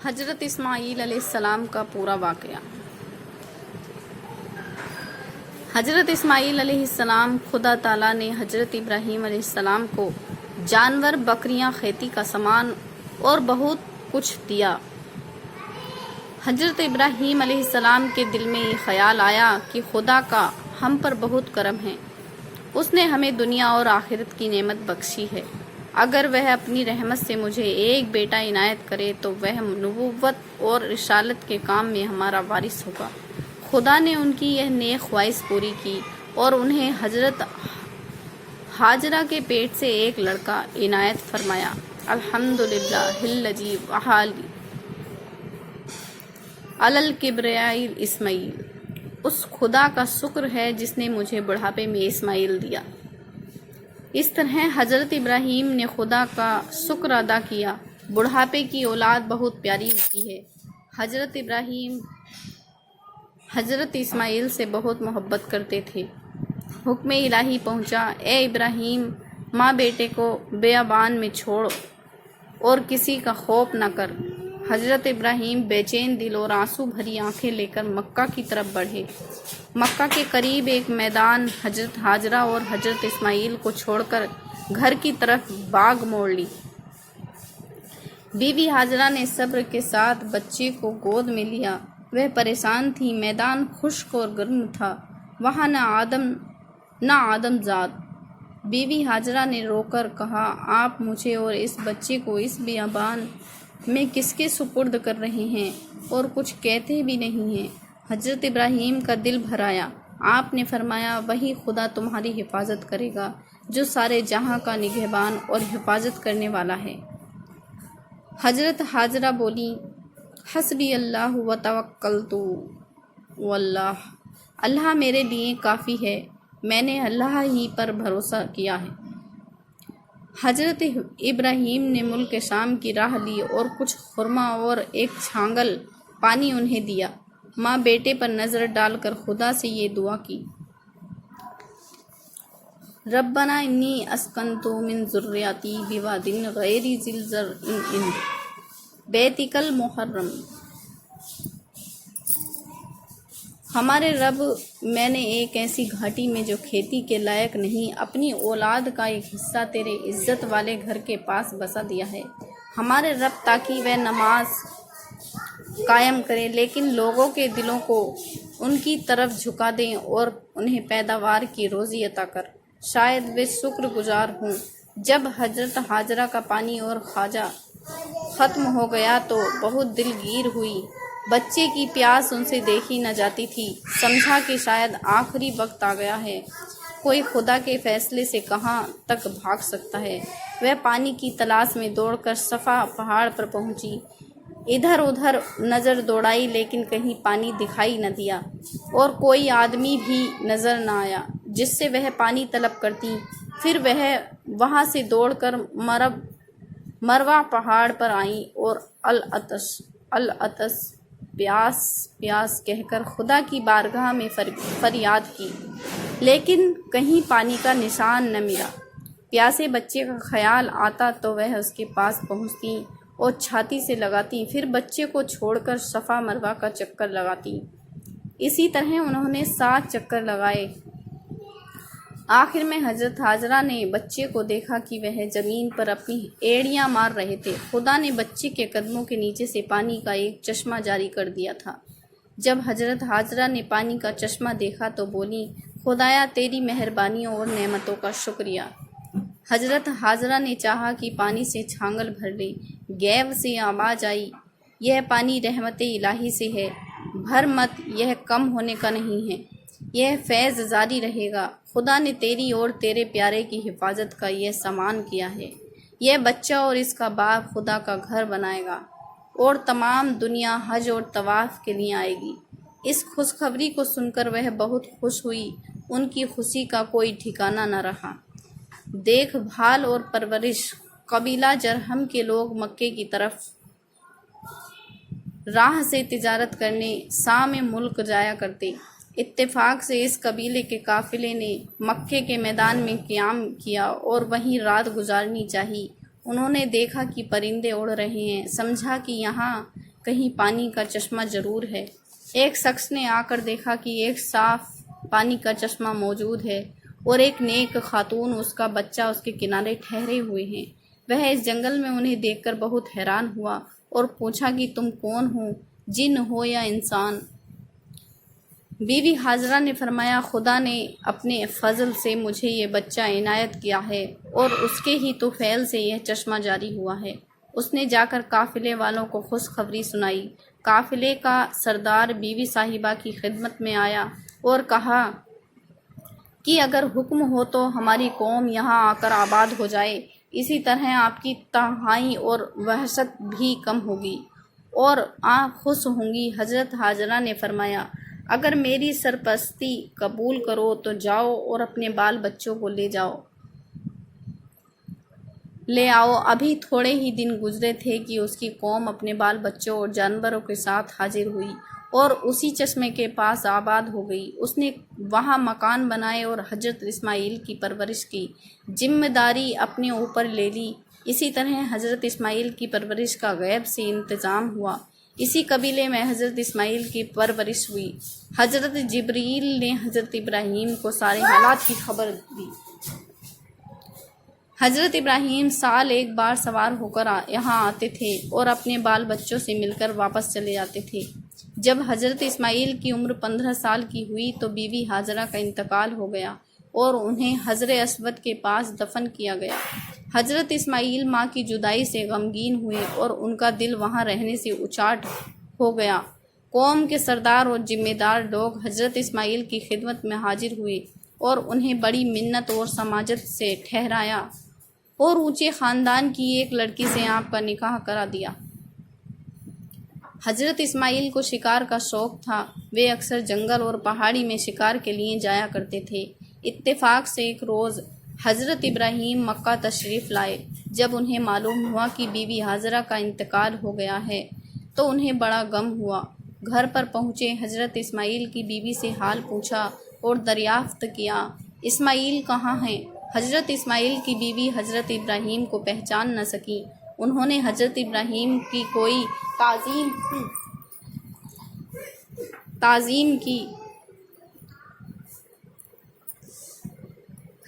حضرت اسماعیل علیہ السلام کا پورا واقعہ۔ حضرت اسماعیل علیہ السلام خدا تعالیٰ نے حضرت ابراہیم علیہ السلام کو جانور، بکریاں، کھیتی کا سامان اور بہت کچھ دیا۔ حضرت ابراہیم علیہ السلام کے دل میں یہ خیال آیا کہ خدا کا ہم پر بہت کرم ہے، اس نے ہمیں دنیا اور آخرت کی نعمت بخشی ہے۔ اگر وہ اپنی رحمت سے مجھے ایک بیٹا عنایت کرے تو وہ نبوت اور رسالت کے کام میں ہمارا وارث ہوگا۔ خدا نے ان کی یہ نیک خواہش پوری کی اور انہیں حضرت ہاجرہ کے پیٹ سے ایک لڑکا عنایت فرمایا۔ الحمدللہ الذی وہب علی الکبر اسماعیل، اس خدا کا شکر ہے جس نے مجھے بڑھاپے میں اسماعیل دیا۔ اس طرح حضرت ابراہیم نے خدا کا شکر ادا کیا۔ بڑھاپے کی اولاد بہت پیاری ہوتی ہے۔ حضرت ابراہیم حضرت اسماعیل سے بہت محبت کرتے تھے۔ حکم الہی پہنچا، اے ابراہیم، ماں بیٹے کو بیابان میں چھوڑ اور کسی کا خوف نہ کر۔ حضرت ابراہیم بے چین دل اور آنسو بھری آنکھیں لے کر مکہ کی طرف بڑھے۔ مکہ کے قریب ایک میدان حضرت ہاجرہ اور حضرت اسماعیل کو چھوڑ کر گھر کی طرف باغ موڑ لی۔ بیوی ہاجرہ نے صبر کے ساتھ بچے کو گود میں لیا۔ وہ پریشان تھی، میدان خشک اور گرم تھا، وہاں نہ آدم زاد۔ بیوی ہاجرہ نے رو کر کہا، آپ مجھے اور اس بچے کو اس بیابان میں کس کے سپرد کر رہے ہیں اور کچھ کہتے بھی نہیں ہیں۔ حضرت ابراہیم کا دل بھر آیا۔ آپ نے فرمایا، وہی خدا تمہاری حفاظت کرے گا جو سارے جہاں کا نگہبان اور حفاظت کرنے والا ہے۔ حضرت ہاجرہ بولی، حسبی اللہ وتوکلت واللہ، اللہ میرے لیے کافی ہے، میں نے اللہ ہی پر بھروسہ کیا ہے۔ حضرت ابراہیم نے ملک شام کی راہ لی اور کچھ خرما اور ایک چھانگل پانی انہیں دیا۔ ماں بیٹے پر نظر ڈال کر خدا سے یہ دعا کی، ربنا انی اسکنت من ذریتی بواد غیر ذی زرع عند بیتک المحرم، ہمارے رب، میں نے ایک ایسی گھاٹی میں جو کھیتی کے لائق نہیں اپنی اولاد کا ایک حصہ تیرے عزت والے گھر کے پاس بسا دیا ہے۔ ہمارے رب، تاکہ وہ نماز قائم کرے لیکن لوگوں کے دلوں کو ان کی طرف جھکا دیں اور انہیں پیداوار کی روزی عطا کر، شاید وہ شکر گزار ہوں۔ جب حضرت ہاجرہ کا پانی اور خواجہ ختم ہو گیا تو بہت دلگیر ہوئی۔ بچے کی پیاس ان سے دیکھی نہ جاتی تھی۔ سمجھا کہ شاید آخری وقت آ گیا ہے، کوئی خدا کے فیصلے سے کہاں تک بھاگ سکتا ہے۔ وہ پانی کی تلاش میں دوڑ کر صفا پہاڑ پر پہنچی۔ ادھر ادھر نظر دوڑائی لیکن کہیں پانی دکھائی نہ دیا اور کوئی آدمی بھی نظر نہ آیا جس سے وہ پانی طلب کرتی۔ پھر وہ وہاں سے دوڑ کر مروہ پہاڑ پر آئیں اور العطش پیاس پیاس کہہ کر خدا کی بارگاہ میں فریاد کی، لیکن کہیں پانی کا نشان نہ ملا۔ پیاسے بچے کا خیال آتا تو وہ اس کے پاس پہنچتی اور چھاتی سے لگاتی، پھر بچے کو چھوڑ کر صفا مروہ کا چکر لگاتی۔ اسی طرح انہوں نے 7 چکر لگائے۔ آخر میں حضرت ہاجرہ نے بچے کو دیکھا کہ وہ زمین پر اپنی ایڑیاں مار رہے تھے۔ خدا نے بچے کے قدموں کے نیچے سے پانی کا ایک چشمہ جاری کر دیا تھا۔ جب حضرت ہاجرہ نے پانی کا چشمہ دیکھا تو بولی، خدایا تیری مہربانیوں اور نعمتوں کا شکریہ۔ حضرت ہاجرہ نے چاہا کہ پانی سے چھانگل بھر لے۔ غیب سے آواز آئی، یہ پانی رحمت الہی سے ہے، بھر مت، یہ کم ہونے کا نہیں ہے، یہ فیض جاری رہے گا۔ خدا نے تیری اور تیرے پیارے کی حفاظت کا یہ سامان کیا ہے۔ یہ بچہ اور اس کا باپ خدا کا گھر بنائے گا اور تمام دنیا حج اور طواف کے لیے آئے گی۔ اس خوشخبری کو سن کر وہ بہت خوش ہوئی۔ ان کی خوشی کا کوئی ٹھکانہ نہ رہا۔ دیکھ بھال اور پرورش، قبیلہ جرہم کے لوگ مکے کی طرف راہ سے تجارت کرنے شام ملک جایا کرتے۔ اتفاق سے اس قبیلے کے قافلے نے مکے کے میدان میں قیام کیا اور وہیں رات گزارنی چاہی۔ انہوں نے دیکھا کہ پرندے اڑ رہے ہیں، سمجھا کہ یہاں کہیں پانی کا چشمہ ضرور ہے۔ ایک شخص نے آ کر دیکھا کہ ایک صاف پانی کا چشمہ موجود ہے اور ایک نیک خاتون اس کا بچہ اس کے کنارے ٹھہرے ہوئے ہیں۔ وہ اس جنگل میں انہیں دیکھ کر بہت حیران ہوا اور پوچھا کہ تم کون ہو، جن ہو یا انسان؟ بی بی حاجرہ نے فرمایا، خدا نے اپنے فضل سے مجھے یہ بچہ عنایت کیا ہے اور اس کے ہی طفیل سے یہ چشمہ جاری ہوا ہے۔ اس نے جا کر قافلے والوں کو خوشخبری سنائی۔ قافلے کا سردار بی بی صاحبہ کی خدمت میں آیا اور کہا کہ اگر حکم ہو تو ہماری قوم یہاں آ کر آباد ہو جائے، اسی طرح آپ کی تنہائی اور وحشت بھی کم ہوگی اور آپ خوش ہوں گی۔ حضرت حاجرہ نے فرمایا، اگر میری سرپرستی قبول کرو تو جاؤ اور اپنے بال بچوں کو لے آؤ۔ ابھی تھوڑے ہی دن گزرے تھے کہ اس کی قوم اپنے بال بچوں اور جانوروں کے ساتھ حاضر ہوئی اور اسی چشمے کے پاس آباد ہو گئی۔ اس نے وہاں مکان بنائے اور حضرت اسماعیل کی پرورش کی ذمہ داری اپنے اوپر لے لی۔ اسی طرح حضرت اسماعیل کی پرورش کا غیب سے انتظام ہوا۔ اسی قبیلے میں حضرت اسماعیل کی پرورش ہوئی۔ حضرت جبریل نے حضرت ابراہیم کو سارے حالات کی خبر دی۔ حضرت ابراہیم سال ایک بار سوار ہو کر یہاں آتے تھے اور اپنے بال بچوں سے مل کر واپس چلے جاتے تھے۔ جب حضرت اسماعیل کی عمر 15 سال کی ہوئی تو بی بی حاجرہ کا انتقال ہو گیا اور انہیں حجر اسود کے پاس دفن کیا گیا۔ حضرت اسماعیل ماں کی جدائی سے غمگین ہوئے اور ان کا دل وہاں رہنے سے اچاٹ ہو گیا۔ قوم کے سردار اور ذمہ دار لوگ حضرت اسماعیل کی خدمت میں حاضر ہوئے اور انہیں بڑی منت اور سماجت سے ٹھہرایا اور اونچے خاندان کی ایک لڑکی سے آپ کا نکاح کرا دیا۔ حضرت اسماعیل کو شکار کا شوق تھا۔ وہ اکثر جنگل اور پہاڑی میں شکار کے لیے جایا کرتے تھے۔ اتفاق سے ایک روز حضرت ابراہیم مکہ تشریف لائے۔ جب انہیں معلوم ہوا کہ بی بی حاجرہ کا انتقال ہو گیا ہے تو انہیں بڑا غم ہوا۔ گھر پر پہنچے حضرت اسماعیل کی بیوی سے حال پوچھا اور دریافت کیا، اسماعیل کہاں ہیں؟ حضرت اسماعیل کی بیوی حضرت ابراہیم کو پہچان نہ سکی۔ انہوں نے حضرت ابراہیم کی کوئی تعظیم کی۔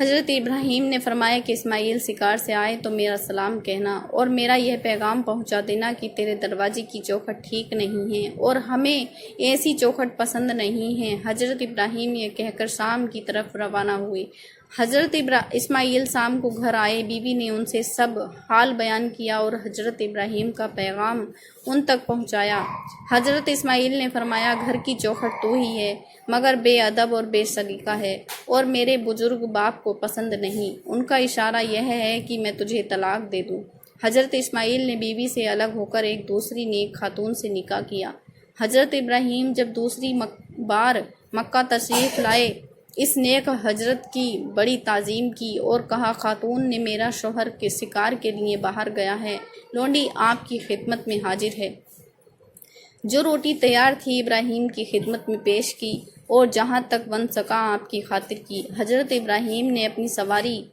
حضرت ابراہیم نے فرمایا کہ اسماعیل شکار سے آئے تو میرا سلام کہنا اور میرا یہ پیغام پہنچا دینا کہ تیرے دروازے کی چوکھٹ ٹھیک نہیں ہے اور ہمیں ایسی چوکھٹ پسند نہیں ہے۔ حضرت ابراہیم یہ کہہ کر شام کی طرف روانہ ہوئے۔ حضرت اسماعیل شام کو گھر آئے۔ بیوی نے ان سے سب حال بیان کیا اور حضرت ابراہیم کا پیغام ان تک پہنچایا۔ حضرت اسماعیل نے فرمایا، گھر کی چوکھٹ تو ہی ہے مگر بے ادب اور بے سلیقہ ہے اور میرے بزرگ باپ کو پسند نہیں۔ ان کا اشارہ یہ ہے کہ میں تجھے طلاق دے دوں۔ حضرت اسماعیل نے بیوی سے الگ ہو کر ایک دوسری نیک خاتون سے نکاح کیا۔ حضرت ابراہیم جب دوسری بار مکہ تشریف لائے، اس نیک حضرت کی بڑی تعظیم کی اور کہا، خاتون نے میرا شوہر کے شکار کے لیے باہر گیا ہے، لونڈی آپ کی خدمت میں حاضر ہے۔ جو روٹی تیار تھی ابراہیم کی خدمت میں پیش کی اور جہاں تک بن سکا آپ کی خاطر کی۔ حضرت ابراہیم نے اپنی سواری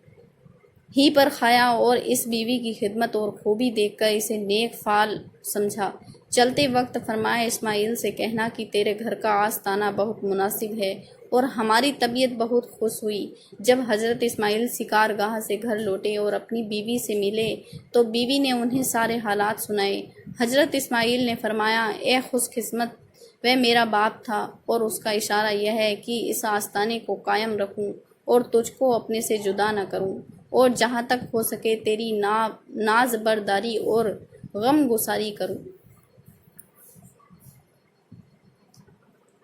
ہی پر کھایا اور اس بیوی کی خدمت اور خوبی دیکھ کر اسے نیک فال سمجھا۔ چلتے وقت فرمایا، اسماعیل سے کہنا کہ تیرے گھر کا آستانہ بہت مناسب ہے اور ہماری طبیعت بہت خوش ہوئی۔ جب حضرت اسماعیل شکار گاہ سے گھر لوٹے اور اپنی بیوی سے ملے تو بیوی نے انہیں سارے حالات سنائے۔ حضرت اسماعیل نے فرمایا، اے خوش قسمت، وہ میرا باپ تھا اور اس کا اشارہ یہ ہے کہ اس آستانے کو قائم رکھوں اور تجھ کو اپنے سے جدا نہ کروں اور جہاں تک ہو سکے تیری ناز برداری اور غم گساری کروں۔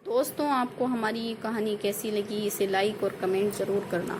دوستوں، آپ کو ہماری یہ کہانی کیسی لگی؟ اسے لائک اور کمنٹ ضرور کرنا۔